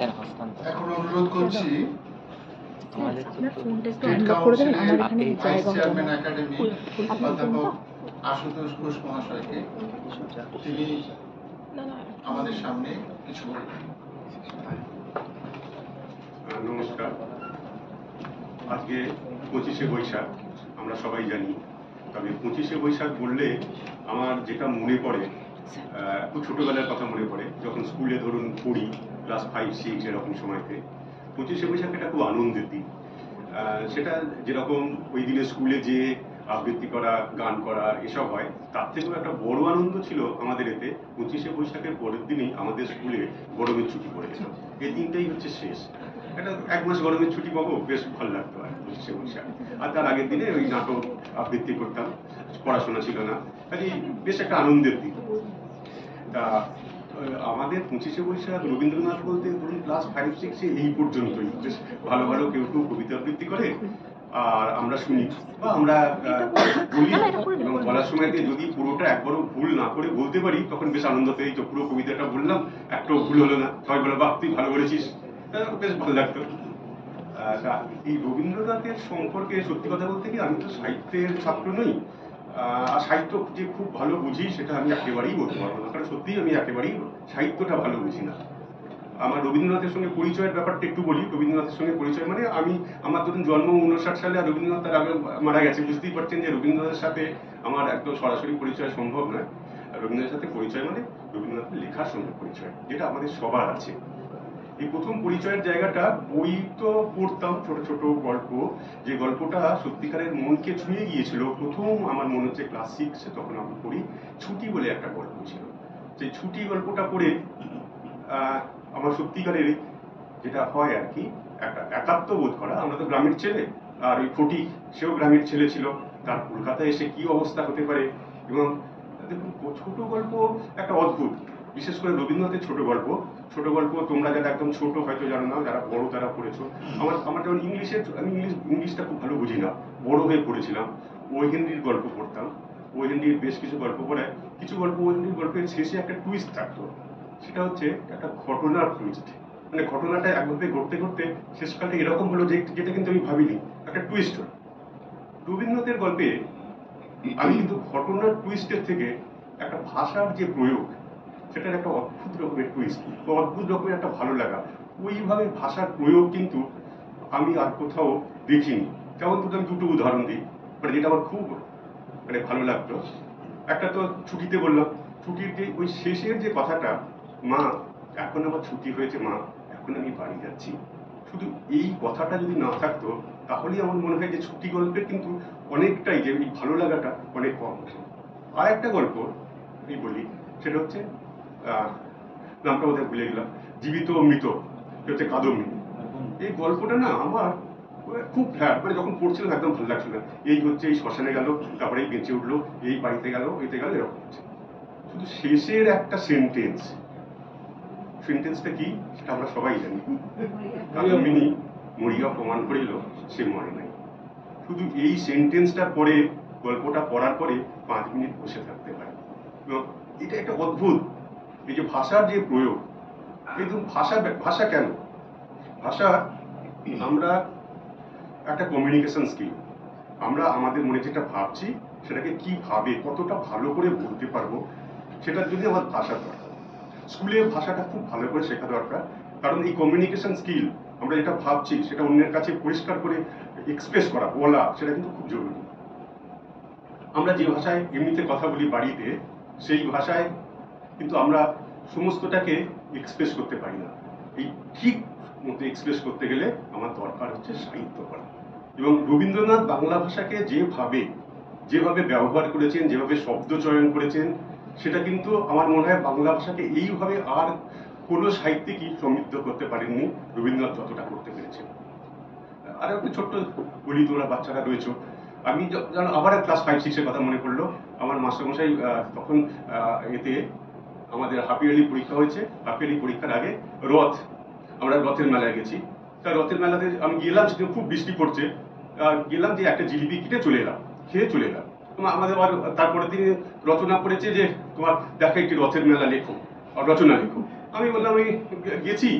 এখন অনুরোধ করছি আপনার ফোনটা একটু স্টেট আনলক করে দেবেন, আমার কাউন্সিলের এখানে ভাইস জায়গা হবে চেয়ারম্যান না। একাডেমি অধ্যাপক আশুতোষ ঘোষ মহাশয়কে তিনি আমাদের সামনে কিছু বলবেন। নমস্কার। আজকে 25শে বৈশাখ, আমরা সবাই জানি। তবে 25শে বৈশাখ বললে আমার যেটা মনে পড়ে, খুব ছোটবেলার কথা মনে পড়ে, যখন স্কুলে ধরুন পড়ি, ক্লাস 5-6 এরকম সময়তে 25শে বৈশাখ এটা খুব আনন্দের দিন। সেটা যেরকম ওই দিনে স্কুলে যে আবৃত্তি করা, গান করা এসব হয়, তার থেকেও একটা বড় আনন্দ ছিল আমাদের এতে 25শে বৈশাখের পরের দিনই আমাদের স্কুলে গরমের ছুটি পড়ে যেত। এই দিনটাই হচ্ছে শেষ। একটা 1 মাস গরমের ছুটি পাবো, বেশ ভালো লাগতো আর 25শে বৈশাখ। আর তার আগের দিনে ওই নাটক আবৃত্তি করতাম, পড়াশোনা ছিল না, কাজে বেশ একটা আনন্দের দিন। তা আমাদের 25শে বৈশাখ রবীন্দ্রনাথ বলতে ধরুন ক্লাস 5-6 এই পর্যন্তই বেশ ভালো ভালো কেউ কেউ কবিতা আবৃত্তি করে, আর আমরা শুনি বা আমরা বলি, এবং বলার সময়তে যদি পুরোটা একবারও ভুল না করে বলতে পারি তখন বেশ আনন্দ পেয়ে, তো পুরো কবিতাটা বললাম, একটাও ভুল হলো না, সবাই বলে বাহ তুই ভালো করেছিস, বেশ ভালো লাগতো। এই রবীন্দ্রনাথের সম্পর্কে সত্যি কথা বলতে কি, আমি তো সাহিত্যের ছাত্র নই, আর সাহিত্য যে খুব ভালো বুঝি সেটা আমি একেবারেই বলতে পারবো না, কারণ সত্যিই আমি একেবারেই সাহিত্যটা ভালো বুঝি না। আমার রবীন্দ্রনাথের সঙ্গে পরিচয়ের ব্যাপারটা একটু বলি। রবীন্দ্রনাথের সঙ্গে পরিচয় মানে আমার ধরুন জন্ম 59 সালে, আর রবীন্দ্রনাথ তার আগে মারা গেছে, বুঝতেই পারছেন যে রবীন্দ্রনাথের সাথে আমার একদম সরাসরি পরিচয় সম্ভব নয়। রবীন্দ্রনাথের সাথে পরিচয় মানে রবীন্দ্রনাথের লেখার সঙ্গে পরিচয়, যেটা আমাদের সবার আছে। এই প্রথম পরিচয়ের জায়গাটা, বই তো পড়তাম ছোট ছোট গল্প, যে গল্পটা সত্যিকারের মনকে ছুঁয়ে গিয়েছিল প্রথম আমার মনে হচ্ছে ক্লাস 6-এ, তখন আমি পড়ি ছুটি বলে একটা গল্প ছিল। সেই ছুটি গল্পটা পড়ে আমার সত্যিকারের যেটা হয় আর কি, একটা একাত্ম বোধ করা। আমরা তো গ্রামের ছেলে, আর ওই ফটিক সেও গ্রামের ছেলে ছিল, তার কলকাতায় এসে কি অবস্থা হতে পারে। এবং দেখুন ছোট গল্প একটা অদ্ভুত, বিশেষ করে রবীন্দ্রনাথের ছোট গল্প তোমরা যারা একদম ছোট হয়তো জানো না, যারা বড় তারা পড়েছো। আমার যেমন আমি ইংলিশটা খুব ভালো বুঝি না, বড় হয়ে পড়েছিলাম। ও হেনরির গল্প পড়তাম, ও হেনরির বেশ কিছু গল্প পড়ায়, কিছু গল্প ও হেনরির গল্পের শেষে একটা টুইস্ট থাকতো, সেটা হচ্ছে একটা ঘটনার টুইস্ট। মানে ঘটনাটা একভাবে ঘটতে ঘটতে শেষকালটা এরকম হলো যেটা কিন্তু আমি ভাবিনি, একটা টুইস্ট হলো। রবীন্দ্রনাথের গল্পে আমি কিন্তু ঘটনার টুইস্টের থেকে একটা ভাষার যে প্রয়োগ, সেটার একটা অদ্ভুত রকমের টুইস্ট, অদ্ভুত রকমের একটা ভালো লাগা, ওইভাবে ভাষার প্রয়োগ কিন্তু আমি আর কোথাও দেখিনি। যেমন আমি দুটো উদাহরণ দিই, মানে যেটা আমার খুব ভালো লাগতো। একটা তো ছুটিতে বললাম, ছুটির যে ওই শেষের যে কথাটা, মা এখন আমার ছুটি হয়েছে, মা এখন আমি বাড়ি যাচ্ছি, শুধু এই কথাটা যদি না থাকতো তাহলেই আমার মনে হয় যে ছুটি গল্পের কিন্তু অনেকটাই যে এই ভালো লাগাটা অনেক কম হতো। আর একটা গল্প আমি বলি, সেটা হচ্ছে নামটা বোধহয় ভুলে গেলাম, জীবিত মৃত, হচ্ছে কাদম্বিনী। এই গল্পটা না আমার খুব ফ্ল্যাট, মানে যখন পড়ছিলাম একদম ভালো লাগছিল। এই হচ্ছে এই শ্মশানে গেল, তারপরে এই বেঁচে উঠলো, এই বাড়িতে গেল, এতে গেল, এরকম হচ্ছে। শুধু শেষের একটা সেন্টেন্সটা কি সেটা আমরা সবাই জানি, কাদম্বিনী মরিয়া প্রমাণ করিল সে মরে নাই। শুধু এই সেন্টেন্সটার পরে গল্পটা পড়ার পরে 5 মিনিট বসে থাকতে হয়। এটা একটা অদ্ভুত, এই যে ভাষার যে প্রয়োগ, কিন্তু ভাষা কেন? ভাষা আমরা একটা কমিউনিকেশন স্কিল। আমরা আমাদের মনে যেটা ভাবছি সেটাকে কিভাবে কতটা ভালো করে বলতে পারবো, সেটার জন্য আমার ভাষা দরকার। স্কুলে ভাষাটা খুব ভালো করে শেখা দরকার, কারণ এই কমিউনিকেশন স্কিল, আমরা যেটা ভাবছি সেটা অন্যের কাছে পরিষ্কার করে এক্সপ্রেস করা, বলা, সেটা কিন্তু খুব জরুরি। আমরা যে ভাষায় এমনিতে কথা বলি বাড়িতে, সেই ভাষায় কিন্তু আমরা সমস্তটাকে এক্সপ্রেস করতে পারি না। এই ঠিক মতো এক্সপ্রেস করতে গেলে আমার দরকার হচ্ছে সাহিত্য পড়া। এবং রবীন্দ্রনাথ বাংলা ভাষাকে যেভাবে ব্যবহার করেছেন, যেভাবে শব্দ চয়ন করেছেন, সেটা কিন্তু আমার মনে হয় বাংলা ভাষাকে এইভাবে আর কোনো সাহিত্যিকই সমৃদ্ধ করতে পারেননি রবীন্দ্রনাথ যতটা করতে পেরেছেন। আর একটা ছোট্ট বলি, তোমরা বাচ্চারা রয়েছে, আমি যেন আবার ক্লাস 5-6-এর কথা মনে পড়লো। আমার মাস্টারমশাই তখন এতে আমাদের হাফ ইয়ারলি পরীক্ষা হয়েছে, হাফ ইয়ারলি পরীক্ষার আগে আমরা রথের মেলায় গেছি। তা রথের মেলাতে আমি গেলাম, সেদিন খুব বৃষ্টি পড়ছে, গেলাম যে একটা জিলিপি কিনে খেয়ে চলে এলাম। আমাদের তারপরের দিন রচনা পড়েছে যে তোমার দেখা একটি রথের মেলা লেখো, রচনা লেখো। আমি বললাম আমি গেছি,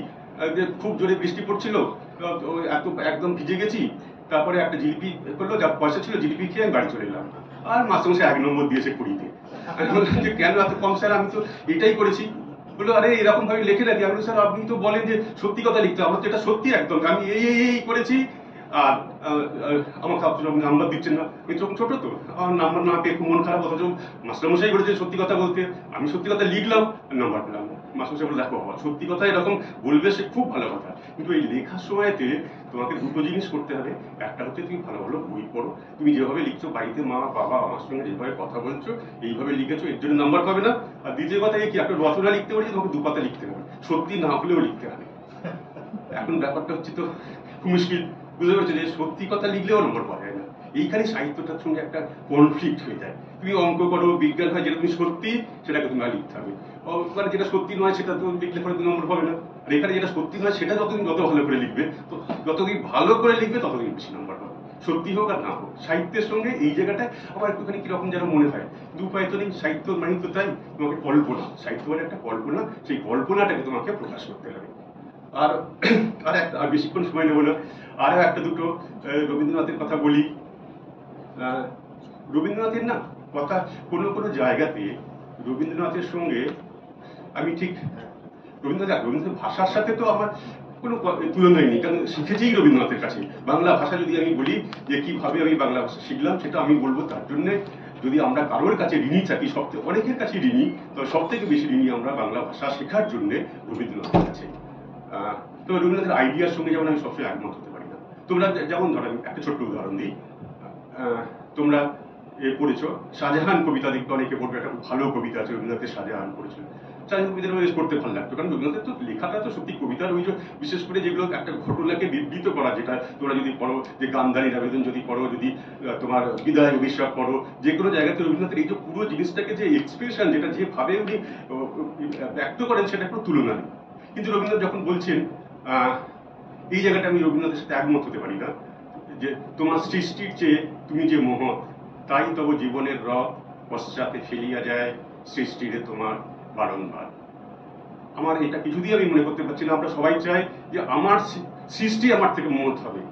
যে খুব জোরে বৃষ্টি পড়ছিল, এত একদম ভিজে গেছি, তারপরে একটা জিলিপি করলো, যা পয়সা ছিল জিলিপি খেয়ে আমি বাড়ি চলে এলাম। আর মাস্টারমশাই 1 নম্বর দিয়েছে 20-তে। আমি বললাম যে কেন এত কম স্যার, আমি তো এটাই করেছি। বললো আরে এরকম ভাবে লিখে রাখি। আমি স্যার আপনি তো বলেন যে সত্যি কথা লিখতে, আমার তো এটা সত্যি একদম, আমি এই করেছি। আর আমাকে আপনি নাম্বার দিচ্ছেন না, আমি তখন ছোট তো, আমার নাম্বার না পেয়ে খুব মন খারাপ। অথচ মাস্টারমশাই বলেছে সত্যি কথা বলতে, আমি সত্যি কথা লিখলাম, নাম্বার পেলাম না। মাস্টারমশাই বলে দেখো বাবা, সত্যি কথা এরকম বলবে সে খুব ভালো কথা, কিন্তু এই লেখার সময়তে তোমাকে দুটো জিনিস করতে হবে। একটা হচ্ছে তুমি ভালো ভালো বই পড়ো, তুমি যেভাবে লিখছো বাড়িতে মা বাবা আমার সঙ্গে যেভাবে কথা বলছো এইভাবে লিখেছো, এর জন্য নাম্বার পাবে না। আর দ্বিতীয় কথা কি, একটা রচনা লিখতে পারি তোমাকে 2 পাতা লিখতে হবে, সত্যি না হলেও লিখতে হবে। এখন ব্যাপারটা হচ্ছে তো খুব মুশকিল, বুঝতে পারছো যে সত্যি কথা লিখলেও নম্বর পাওয়া যায় না। এইখানে সাহিত্যটার সঙ্গে একটা কনফ্লিক্ট হয়ে যায়। তুমি অঙ্ক করো, বিজ্ঞান হয়, যেটা তুমি সত্যি সেটাকে তুমি লিখতে হবে, মানে যেটা সত্যি নয় সেটা তো লিখলে পরে তুমি নম্বর পাবে না। আর এখানে যেটা সত্যি নয় সেটা যতদিন যত ভালো করে লিখবে, তো যতদিন ভালো করে লিখবে ততদিন বেশি নম্বর পাবে, সত্যি হোক আর না হোক। সাহিত্যের সঙ্গে এই জায়গাটা আমার একটুখানি কিরকম যেন মনে হয়, কিন্তু উপায় তো নেই। সাহিত্য মানে তো তাই, তোমাকে কল্পনা, সাহিত্য মানে একটা কল্পনা, সেই কল্পনাটাকে তোমাকে প্রকাশ করতে হবে। আর বেশিক্ষণ সময় নেব না, আরো একটা দুটো রবীন্দ্রনাথের কথা বলি। রবীন্দ্রনাথের না কথা কোনো কোনো জায়গাতে রবীন্দ্রনাথের সঙ্গে আমি ঠিক রবীন্দ্রনাথ ভাষার সাথে তো আমার কোনো তুলনাই নেই, কারণ শিখেছি রবীন্দ্রনাথের কাছে। বাংলা ভাষা যদি আমি বলি যে কিভাবে আমি বাংলা ভাষা শিখলাম, সেটা আমি বলবো তার জন্য যদি আমরা কারোর কাছে ঋণী থাকি, অনেকের কাছে ঋণী, তবে সব থেকে বেশি ঋণী আমরা বাংলা ভাষা শেখার জন্য রবীন্দ্রনাথের কাছে। তো রবীন্দ্রনাথের আইডিয়ার সঙ্গে যেমন আমি সবসময় একমত হতে পারি না। তোমরা যেমন ধরো, আমি একটা ছোট্ট উদাহরণ দিই, তোমরা পড়েছো শাহজাহান কবিতা, দেখতে অনেকে পড়বে, একটা খুব ভালো কবিতা আছে রবীন্দ্রনাথের, শাহজাহান পড়েছো। শাহজাহান কবিতাটা বেশ পড়তে ভালো লাগতো, কারণ রবীন্দ্রনাথের তো লেখাটা তো সত্যি কবিতার ওই যে বিশেষ করে যেগুলো একটা ঘটনাকে বিবৃত করা, যেটা তোমরা যদি পড়ো, যে গান্ধারীর আবেদন যদি পড়ো, যদি তোমার বিদায় অভিশাপ পড়ো, যে কোনো জায়গাতে রবীন্দ্রনাথের এই যে পুরো জিনিসটাকে যে এক্সপ্রেশন, যেটা যেভাবে উনি ব্যক্ত করেন সেটা কোনো তুলনা নেই। কিন্তু রবীন্দ্রনাথ যখন বলছেন, এই জায়গাটা আমি রবীন্দ্রনাথের সাথে একমত হতে পারি না, যে তোমার সৃষ্টির চেয়ে তুমি যে মহৎ, তাই তব জীবনের রথ পশ্চাতে ফেলিয়া যায় সৃষ্টিরে তোমার বারংবার। আমার এটা কিছুদিন আমি মনে করতে পারছি না। আমরা সবাই চাই যে আমার সৃষ্টি আমার থেকে মহৎ হবে,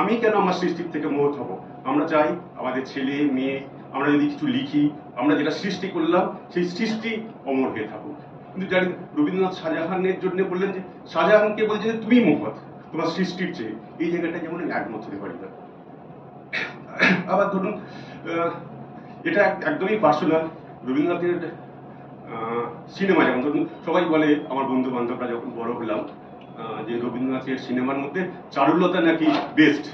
আমি কেন আমার সৃষ্টির থেকে মহৎ হব। আমরা চাই আমাদের ছেলে মেয়ে, আমরা যদি কিছু লিখি, আমরা যেটা সৃষ্টি করলাম সেই সৃষ্টি অমর হয়ে থাকুক। কিন্তু জানি রবীন্দ্রনাথ শাহজাহানের জন্য বললেন যে শাহজাহানকে বলছে যে তুমি মহৎ তোমার সৃষ্টির চেয়ে, এই জায়গাটা যেমন একমত হতে পারি না। আবার ধরুন, এটা একদমই পার্সোনাল, রবীন্দ্রনাথের সিনেমা, যেমন ধরুন সবাই বলে, আমার বন্ধু বান্ধবরা যখন বড় হলাম, যে রবীন্দ্রনাথের সিনেমার মধ্যে চারুলতা নাকি বেস্ট,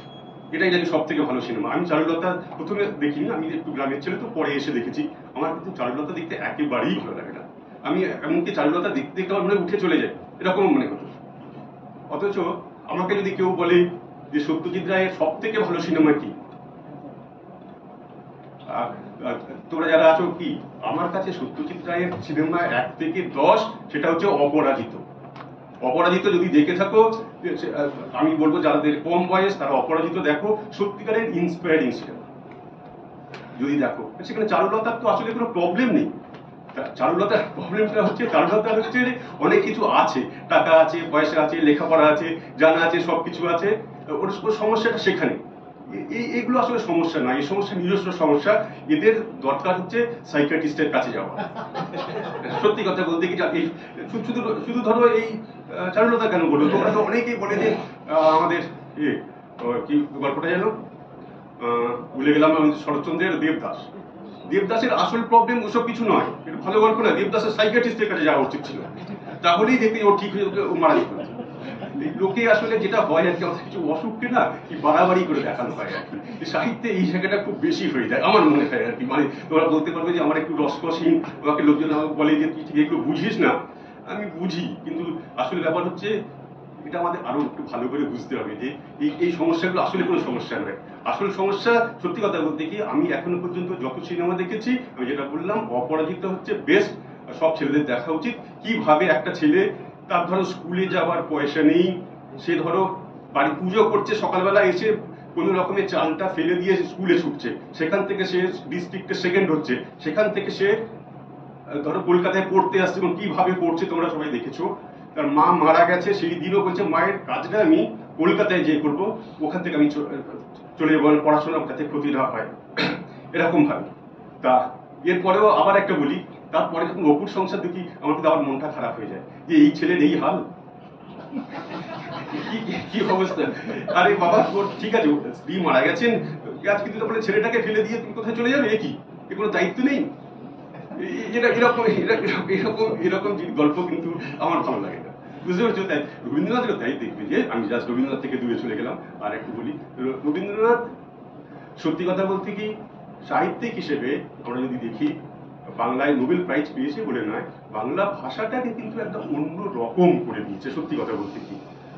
এটাই নাকি সব থেকে ভালো সিনেমা। আমি চারুলতা প্রথমে দেখিনি, আমি একটু গ্রামের ছেলে তো, পরে এসে দেখেছি। আমার কিন্তু চারুলতা দেখতে একেবারেই ভালো লাগে না। আমি এমনকি চারুলতা দেখতে দেখতে আমার মনে উঠে চলে যায়, এরকম মনে হতো। অথচ আমাকে যদি কেউ বলে যে সত্যজিৎ রায়ের সব থেকে ভালো সিনেমা কি, তোমরা যারা আছো, কি আমার কাছে সত্যজিৎ রায়ের সিনেমা 1 থেকে 10, সেটা হচ্ছে অপরাজিত। অপরাজিত যদি দেখে থাকো, আমি বলবো যাদের কম বয়স তারা অপরাজিত দেখো, সত্যিকারের ইন্সপায়ারিং সিনেমা যদি দেখো। সেখানে চারুলতার তো আসলে কোনো প্রবলেম নেই। চারুলতার প্রবলেমটা হচ্ছে, চারুলতার হচ্ছে অনেক কিছু আছে, টাকা আছে, পয়সা আছে, লেখাপড়া আছে, জানা আছে, সবকিছু আছে, ওর সমস্যাটা সেখানে। এইগুলো আসলে সমস্যা না, এই সমস্যা নিজস্ব সমস্যা। এদের দরকার হচ্ছে সাইকিয়াট্রিস্টের কাছে যাওয়া। সত্যি কথা বলতে কি, শুধু ধরো এই চারুলতা কেন বলবো, তোমরা তো অনেকেই বলে যে আমাদের কি গল্পটা যেন ভুলে গেলাম, শরৎচন্দ্রের দেবদাসের আসল প্রবলেম ওসব কিছু নয়, এটা ভালো গল্প না। দেবদাসের সাইকিয়াট্রিস্টের কাছে যাওয়া উচিত ছিল, তাহলেই দেখতে ও ঠিক হয়ে ও মারা যেত। লোকে আসলে যেটা হয় আর কি, আমাদের কিছু অসুখকে না কি বাড়াবাড়ি করে দেখানো হয় আর কি। সাহিত্যে এই জায়গাটা খুব বেশি হয়ে যায় আমার মনে হয় আর কি। মানে তোমরা বলতে পারবে যে আমার একটু রসকসহীন, আমাকে লোকজন বলে যে তুই এগুলো বুঝিস না। আমি বুঝি, কিন্তু আসলে ব্যাপার হচ্ছে এটা আমাদের আরো একটু ভালো করে বুঝতে হবে যে এই সমস্যাগুলো আসলে কোনো সমস্যা নয়। আসল সমস্যা, সত্যি কথা বলতে কি, আমি এখনো পর্যন্ত যত সিনেমা দেখেছি, আমি যেটা বললাম, অপরাজিত হচ্ছে বেস্ট, সব ছেলেদের দেখা উচিত। কিভাবে একটা ছেলে, তার ধরো স্কুলে যাওয়ার পয়সা নেই, সে ধরো বাড়ি পুজো করছে, সকালবেলা এসে কোনো রকমের চালটা ফেলে দিয়ে স্কুলে ছুটছে, সেখান থেকে সে ডিস্ট্রিক্টে সেকেন্ড হচ্ছে, সেখান থেকে সে ধরো কলকাতায় পড়তে আসছে, এবং কিভাবে পড়ছে তোমরা সবাই দেখেছো। তার মা মারা গেছে সেই দিনও বলছে মায়ের কাজটা আমি কলকাতায় যেয়ে করবো, ওখান থেকে আমি চলে যাবো, পড়াশোনা যাতে ক্ষতি না হয় এরকম ভাবে। তা এরপরেও আবার একটা বলি, তারপরে যখন অপুর সংসার দেখি আমার কিন্তু আবার মনটা খারাপ হয়ে যায় যে এই ছেলের এই হাল, কি অবস্থা। আরে বাবা তোর ঠিক আছে স্ত্রী মারা গেছেন, আজ কিন্তু তারপরে ছেলেটাকে ফেলে দিয়ে তুমি কোথায় চলে যাবে, কি এ কোনো দায়িত্ব নেই। এরকম গল্প কিন্তু আমার ভালো লাগে না, বুঝতে পারছো? তাই রবীন্দ্রনাথের তাই দেখবে যে আমি জাস্ট রবীন্দ্রনাথ থেকে দূরে চলে গেলাম। আর একটু বলি, রবীন্দ্রনাথ সত্যি কথা বলতে কি সাহিত্যিক হিসেবে আমরা যদি দেখি, বাংলায় নোবেল প্রাইজ পেয়েছে বলে নয়, বাংলা ভাষাটাকে কিন্তু একদম অন্য রকম করে দিয়েছে। সত্যি কথা বলতে কি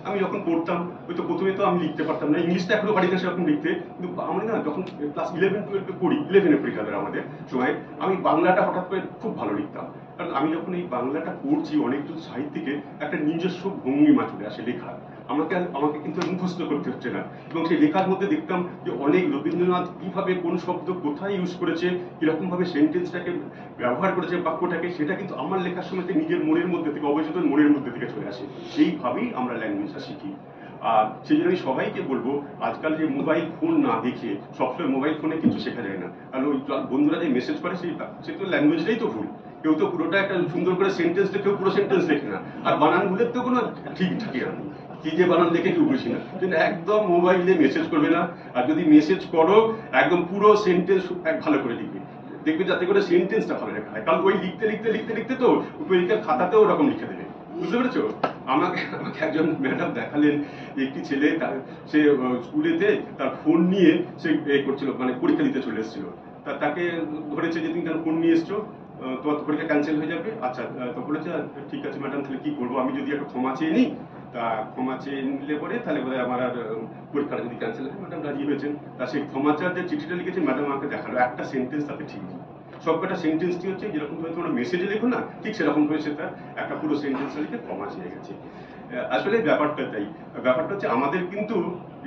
আমি যখন পড়তাম, হয়তো প্রথমে তো আমি লিখতে পারতাম না, ইংলিশটা এখনো পারি না সেরকম লিখতে, কিন্তু আমরা না যখন ক্লাস 11-12 পড়ি, 11-এ পরীক্ষা দেয় আমাদের সময়, আমি বাংলাটা হঠাৎ করে খুব ভালো লিখতাম। কারণ আমি যখন এই বাংলাটা পড়ছি, অনেকজন সাহিত্যিকের একটা নিজস্ব ভঙ্গিমা চলে আসে লেখার, আমাকে কিন্তু মুখস্থ করতে হচ্ছে না। এবং সেই লেখার মধ্যে দেখতাম যে অনেক রবীন্দ্রনাথ কিভাবে কোন শব্দ কোথায় ইউজ করেছে, কিরকম ভাবে সেন্টেন্সটাকে ব্যবহার করেছে বাক্যটাকে, সেটা কিন্তু আমার লেখার সময় নিজের মনের মধ্যে থেকে, অবচেতন মনের মধ্যে থেকে চলে আসে। সেইভাবেই আমরা ল্যাঙ্গুয়েজটা শিখি। আর সেই জন্য আমি সবাইকে বলবো, আজকাল যে মোবাইল ফোন না দেখে, সবসময় মোবাইল ফোনে কিছু শেখা যায় না। কারণ ওই বন্ধুরা যে মেসেজ করে সে তো ল্যাঙ্গুয়েজটাই তো ভুল। কেউ তো পুরোটা একটা সুন্দর করে সেন্টেন্স লেখে, কেউ পুরো সেন্টেন্স লেখে না, আর বানান ভুলের তো কোনো ঠিক থাকে না, কি যে বানান লেখে কেউ বুঝি না। কিন্তু একদম মোবাইলে মেসেজ করবে না, আর যদি মেসেজ করো একদম পুরো সেন্টেন্স ভালো করে লিখবে, দেখবে যাতে করে সেন্টেন্সটা ভালো লেখা হয়। কারণ ওই লিখতে লিখতে লিখতে লিখতে তো পরীক্ষার খাতাতেও ওরকম লিখে দেবে, বুঝতে পেরেছো? আমাকে একজন ম্যাডাম দেখালেন, একটি ছেলে সে স্কুলেতে তার ফোন নিয়ে সে করছিল, মানে পরীক্ষা দিতে চলে এসেছিল। তাকে ধরেছে যে তুমি কেন ফোন নিয়ে এসছো, তোমার তো পরীক্ষা ক্যান্সেল হয়ে যাবে। আচ্ছা, তো বলেছে ঠিক আছে ম্যাডাম, তাহলে কি করবো, আমি যদি একটা ক্ষমা চেয়ে নিই, তা ক্ষমা চেয়ে নিলে পরে তাহলে বোধ হয় আমার আর পরীক্ষাটা যদি ক্যান্সেল হয়। ম্যাডাম রাজি হয়েছেন। তা সেই ক্ষমা চার যে চিঠিটা লিখেছে ম্যাডাম আমাকে দেখালো, একটা সেন্টেন্স তাতে ঠিক নেই। সবকটা সেন্টেন্সটি হচ্ছে যেরকম ভাবে তোমরা মেসেজে লেখো না, ঠিক সেরকম হয়েছে, তার একটা পুরো সেন্টেন্স লিখে ক্ষমা চেয়ে গেছে। আসলে ব্যাপারটা তাই, ব্যাপারটা হচ্ছে আমাদের কিন্তু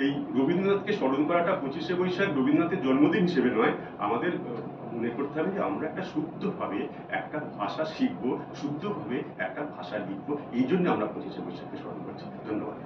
এই রবীন্দ্রনাথকে স্মরণ করাটা 25শে বৈশাখ রবীন্দ্রনাথের জন্মদিন হিসেবে নয়, আমাদের মনে করতে হবে যে আমরা একটা শুদ্ধভাবে একটা ভাষা শিখবো, শুদ্ধভাবে একটা ভাষা লিখবো। এই জন্য আমরা 25শে বৈশাখকে স্মরণ করছি। ধন্যবাদ।